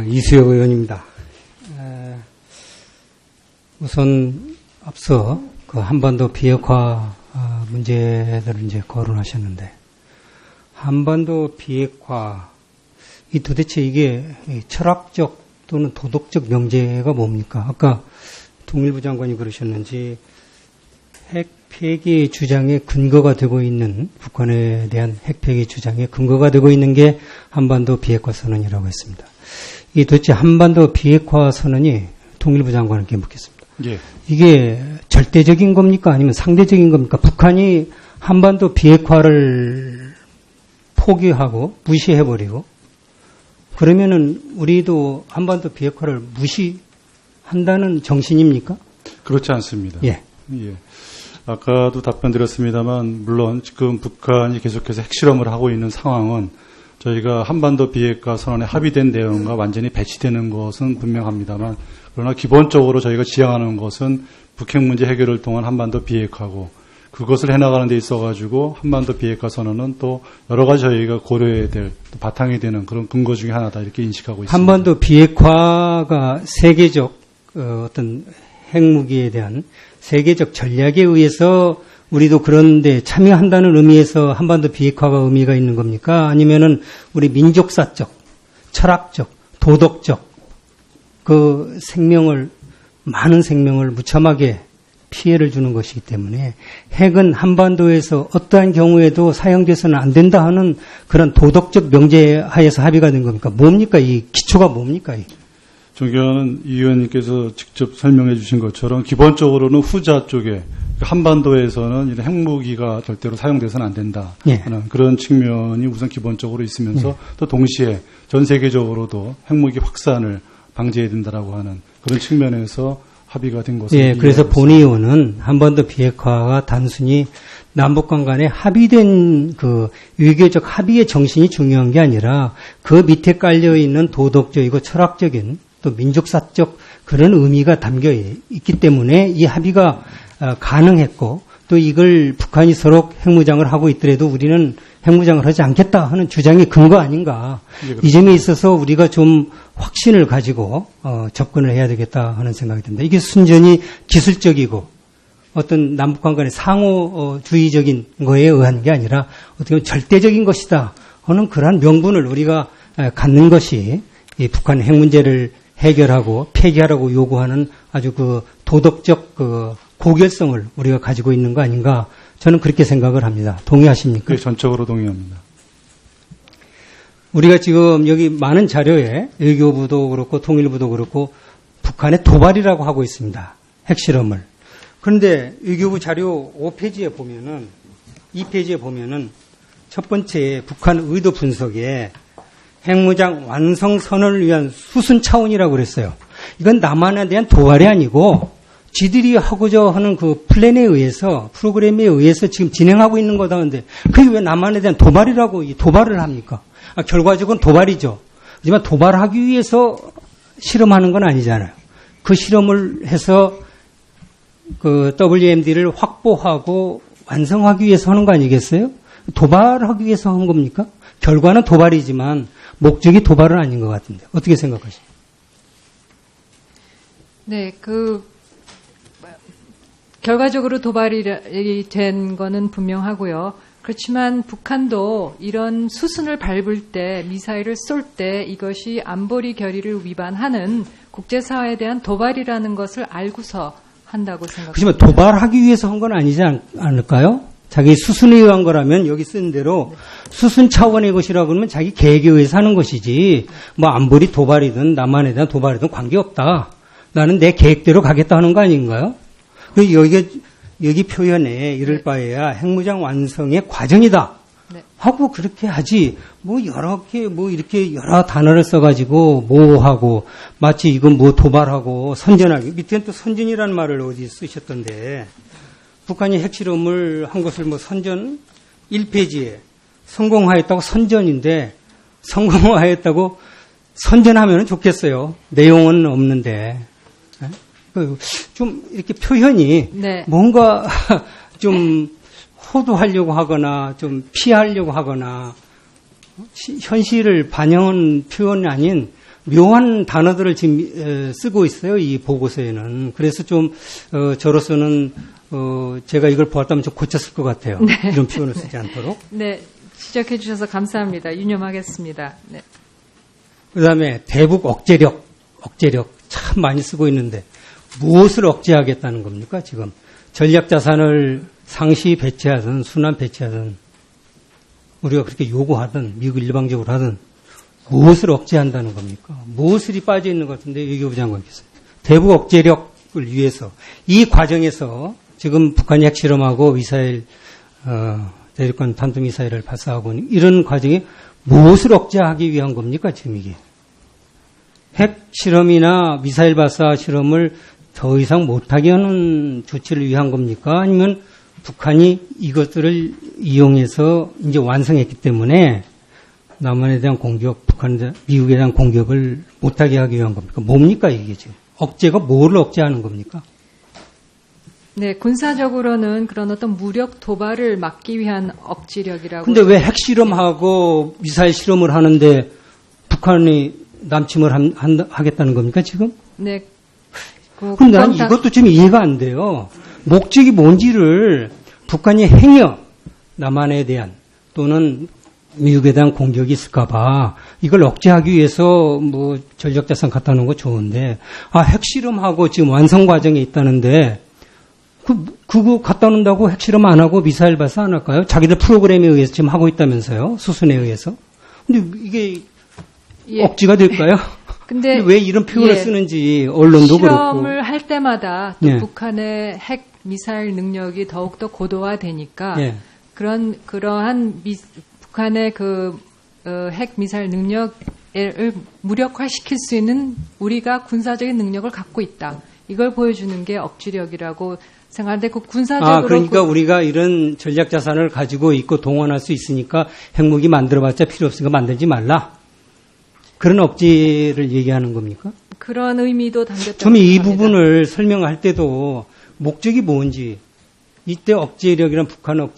이수혁 의원입니다. 우선 앞서 그 한반도 비핵화 문제들을 이제 거론하셨는데, 한반도 비핵화, 도대체 이게 철학적 또는 도덕적 명제가 뭡니까? 아까 통일부 장관이 그러셨는지 핵 폐기 주장의 근거가 되고 있는, 북한에 대한 핵 폐기 주장의 근거가 되고 있는 게 한반도 비핵화 선언이라고 했습니다. 이 도대체 한반도 비핵화 선언이, 통일부 장관께 묻겠습니다. 예. 이게 절대적인 겁니까? 아니면 상대적인 겁니까? 북한이 한반도 비핵화를 포기하고 무시해버리고, 그러면은 우리도 한반도 비핵화를 무시한다는 정신입니까? 그렇지 않습니다. 예. 예. 아까도 답변 드렸습니다만, 물론 지금 북한이 계속해서 핵실험을 하고 있는 상황은 저희가 한반도 비핵화 선언에 합의된 내용과 완전히 배치되는 것은 분명합니다만, 그러나 기본적으로 저희가 지향하는 것은 북핵 문제 해결을 통한 한반도 비핵화고, 그것을 해나가는 데 있어가지고 한반도 비핵화 선언은 또 여러 가지 저희가 고려해야 될, 또 바탕이 되는 그런 근거 중에 하나다, 이렇게 인식하고 있습니다. 한반도 비핵화가 세계적 어떤 핵무기에 대한 세계적 전략에 의해서 우리도 그런데 참여한다는 의미에서 한반도 비핵화가 의미가 있는 겁니까? 아니면은 우리 민족사적, 철학적, 도덕적 그 생명을, 많은 생명을 무참하게 피해를 주는 것이기 때문에 핵은 한반도에서 어떠한 경우에도 사용돼서는 안 된다 하는 그런 도덕적 명제 하에서 합의가 된 겁니까? 뭡니까? 이 기초가 뭡니까? 존경하는 이 의원님께서 직접 설명해 주신 것처럼 기본적으로는 후자 쪽에, 한반도에서는 이런 핵무기가 절대로 사용돼서는 안 된다 하는 그런 측면이 우선 기본적으로 있으면서 또 동시에 전 세계적으로도 핵무기 확산을 방지해야 된다라고 하는 그런 측면에서 합의가 된 것으로. 예, 그래서 본 의원은 한반도 비핵화가 단순히 남북간 간에 합의된 그 유교적 합의의 정신이 중요한 게 아니라 그 밑에 깔려 있는 도덕적이고 철학적인 또 민족사적 그런 의미가 담겨 있기 때문에 이 합의가 가능했고, 또 이걸 북한이 서로 핵무장을 하고 있더라도 우리는 핵무장을 하지 않겠다 하는 주장이 근거 아닌가. 이 점에 있어서 우리가 좀 확신을 가지고 접근을 해야 되겠다 하는 생각이 듭니다. 이게 순전히 기술적이고 어떤 남북간 간의 상호주의적인 거에 의한 게 아니라 어떻게 보면 절대적인 것이다 하는 그러한 명분을 우리가 갖는 것이 이 북한 핵 문제를 해결하고 폐기하라고 요구하는 아주 그 도덕적 그 고결성을 우리가 가지고 있는 거 아닌가, 저는 그렇게 생각을 합니다. 동의하십니까? 네, 전적으로 동의합니다. 우리가 지금 여기 많은 자료에 외교부도 그렇고 통일부도 그렇고 북한의 도발이라고 하고 있습니다. 핵실험을. 그런데 외교부 자료 5페이지에 보면은, 2페이지에 보면은 첫 번째 북한 의도 분석에 핵무장 완성 선언을 위한 수순 차원이라고 그랬어요. 이건 남한에 대한 도발이 아니고 지들이 하고자 하는 그 플랜에 의해서, 프로그램에 의해서 지금 진행하고 있는 거다. 근데 그게 왜 남한에 대한 도발이라고 이 도발을 합니까? 결과적으로 도발이죠. 하지만 도발하기 위해서 실험하는 건 아니잖아요. 그 실험을 해서 그 WMD를 확보하고 완성하기 위해서 하는 거 아니겠어요? 도발하기 위해서 한 겁니까? 결과는 도발이지만 목적이 도발은 아닌 것 같은데 어떻게 생각하십니까? 네, 결과적으로 도발이 된 거는 분명하고요. 그렇지만 북한도 이런 수순을 밟을 때, 미사일을 쏠 때 이것이 안보리 결의를 위반하는 국제사회에 대한 도발이라는 것을 알고서 한다고 생각합니다. 그렇지만 도발하기 위해서 한 건 아니지 않을까요? 자기 수순에 의한 거라면 여기 쓴 대로 수순 차원의 것이라고 그러면 자기 계획에 의해서 하는 것이지, 뭐 안보리 도발이든 남한에 대한 도발이든 관계없다. 나는 내 계획대로 가겠다 하는 거 아닌가요? 여기 표현에 이럴 바에야 핵무장 완성의 과정이다 하고 그렇게 하지, 이렇게 여러 단어를 써가지고 하고 마치 이건 도발하고 선전하기, 밑에는 또 선전이라는 말을 어디 쓰셨던데, 북한이 핵실험을 한 것을 선전 1페이지에 성공하였다고 선전인데, 성공하였다고 선전하면 좋겠어요. 내용은 없는데. 좀 이렇게 표현이 뭔가 좀 호도하려고 하거나 좀 피하려고 하거나 현실을 반영한 표현이 아닌 묘한 단어들을 지금 쓰고 있어요. 이 보고서에는. 그래서 좀 저로서는 제가 이걸 보았다면 좀 고쳤을 것 같아요. 네. 이런 표현을 쓰지 않도록. 네, 지적해 주셔서 감사합니다. 유념하겠습니다. 네. 그다음에 대북 억제력 참 많이 쓰고 있는데 무엇을 억제하겠다는 겁니까? 지금 전략 자산을 상시 배치하든 순환 배치하든 우리가 그렇게 요구하든 미국 일방적으로 하든 무엇을 억제한다는 겁니까? 무엇이 빠져 있는 것 같은데 외교부 장관께서 대북 억제력을 위해서 이 과정에서 지금 북한이 핵실험하고 미사일 대륙간 탄도미사일을 발사하고 있는 이런 과정에 무엇을 억제하기 위한 겁니까? 지금 이게 핵실험이나 미사일 발사 실험을 더 이상 못하게 하는 조치를 위한 겁니까? 아니면 북한이 이것들을 이용해서 이제 완성했기 때문에 남한에 대한 공격, 미국에 대한 공격을 못하게 하기 위한 겁니까? 뭡니까 이게 지금? 억제가 뭐를 억제하는 겁니까? 네, 군사적으로는 그런 어떤 무력 도발을 막기 위한 억지력이라고. 근데 왜 핵실험하고 미사일 실험을 하는데 북한이 남침을 하겠다는 겁니까 지금? 네. 근데 난 이것도 좀 이해가 안 돼요. 목적이 뭔지를 북한이 행여 남한에 대한 또는 미국에 대한 공격이 있을까봐 이걸 억제하기 위해서 뭐 전력자산 갖다 놓은 거 좋은데 핵실험하고 지금 완성 과정에 있다는데 그거 갖다 놓는다고 핵실험 안 하고 미사일 발사 안 할까요? 자기들 프로그램에 의해서 지금 하고 있다면서요? 수순에 의해서. 근데 이게 억지가 될까요? 근데 왜 이런 표현을 쓰는지 언론도 그렇고. 실험을 할 때마다 또 북한의 핵 미사일 능력이 더욱더 고도화되니까 그러한 북한의 핵 미사일 능력을 무력화시킬 수 있는 우리가 군사적인 능력을 갖고 있다. 이걸 보여주는 게 억지력이라고 생각하는데 그 군사적으로 그러니까 우리가 이런 전략 자산을 가지고 있고 동원할 수 있으니까 핵무기 만들어봤자 필요 없으니까 만들지 말라. 그런 억지를 얘기하는 겁니까? 그런 의미도 담겼다. 좀 이 부분을 설명할 때도 목적이 뭔지 이때 억제력이란 북한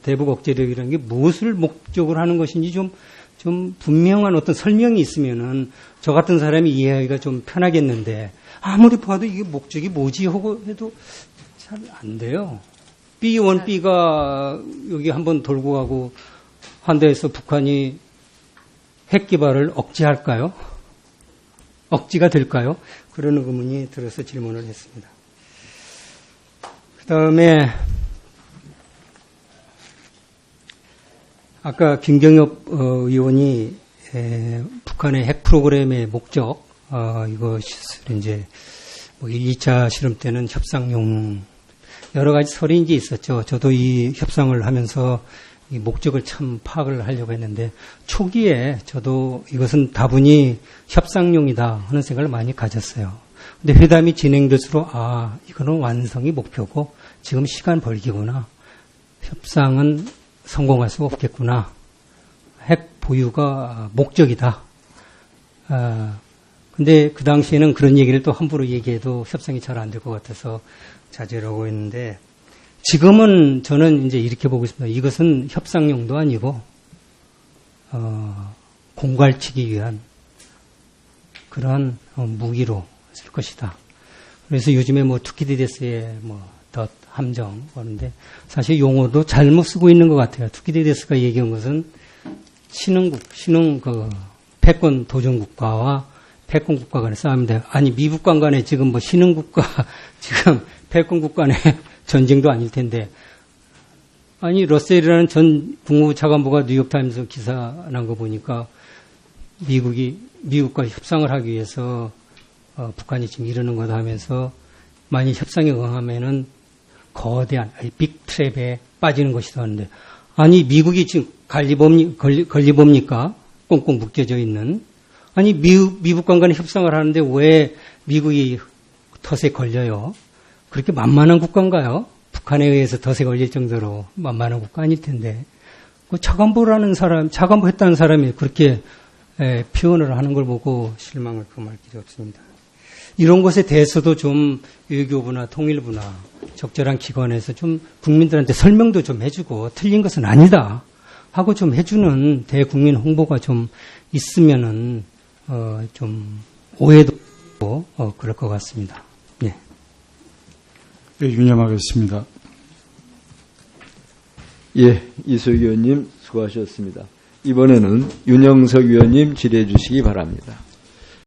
대북 억제력이라는 게 무엇을 목적으로 하는 것인지 좀 분명한 어떤 설명이 있으면은 저 같은 사람이 이해하기가 좀 편하겠는데 아무리 봐도 이게 목적이 뭐지 하고 해도 잘 안 돼요. B1B가 여기 한번 돌고 가고 한 데에서 북한이 핵 개발을 억제할까요? 억지가 될까요? 그런 의문이 들어서 질문을 했습니다. 그 다음에 아까 김경엽 의원이 북한의 핵 프로그램의 목적 이것을 이제 1차 실험 때는 협상용 여러 가지 설이 이제 있었죠. 저도 이 협상을 하면서 이 목적을 참 파악을 하려고 했는데 초기에 저도 이것은 다분히 협상용이다 하는 생각을 많이 가졌어요. 근데 회담이 진행될수록 이거는 완성이 목표고 지금 시간 벌기구나. 협상은 성공할 수가 없겠구나. 핵 보유가 목적이다. 근데 그 당시에는 그런 얘기를 또 함부로 얘기해도 협상이 잘 안 될 것 같아서 자제를 하고 있는데 지금은 저는 이제 이렇게 보고 있습니다. 이것은 협상용도 아니고 공갈치기 위한 그런 무기로 쓸 것이다. 그래서 요즘에 투키디데스의 덧 함정 그러는데 사실 용어도 잘못 쓰고 있는 것 같아요. 투키디데스가 얘기한 것은 패권 도전국가와 패권국가 간의 싸움인데 아니 미북관 간에 지금 신흥국가 지금 패권국 간의 전쟁도 아닐 텐데 아니 러셀이라는 전 국무부 차관보가 뉴욕타임스 기사 난 거 보니까 미국과 협상을 하기 위해서 북한이 지금 이러는 거다 하면서 만약 협상에 응하면은 거대한 빅 트랩에 빠지는 것이다 하는데 아니 미국이 지금 걸리봅니까? 꽁꽁 묶여져 있는 아니 미북과 간에 협상을 하는데 왜 미국이 덫에 걸려요? 그렇게 만만한 국가인가요? 북한에 의해서 덫에 걸릴 정도로 만만한 국가 아닐 텐데 차관보 했다는 사람이 그렇게 표현을 하는 걸 보고 실망을 금할 길이 없습니다. 이런 것에 대해서도 좀 외교부나 통일부나 적절한 기관에서 좀 국민들한테 설명도 좀 해주고 틀린 것은 아니다 하고 좀 해주는 대국민 홍보가 좀 있으면은 좀 오해도 있고 그럴 것 같습니다. 예. 예, 유념하겠습니다. 예, 이수혁 의원님 수고하셨습니다. 이번에는 윤영석 의원님 질의해 주시기 바랍니다.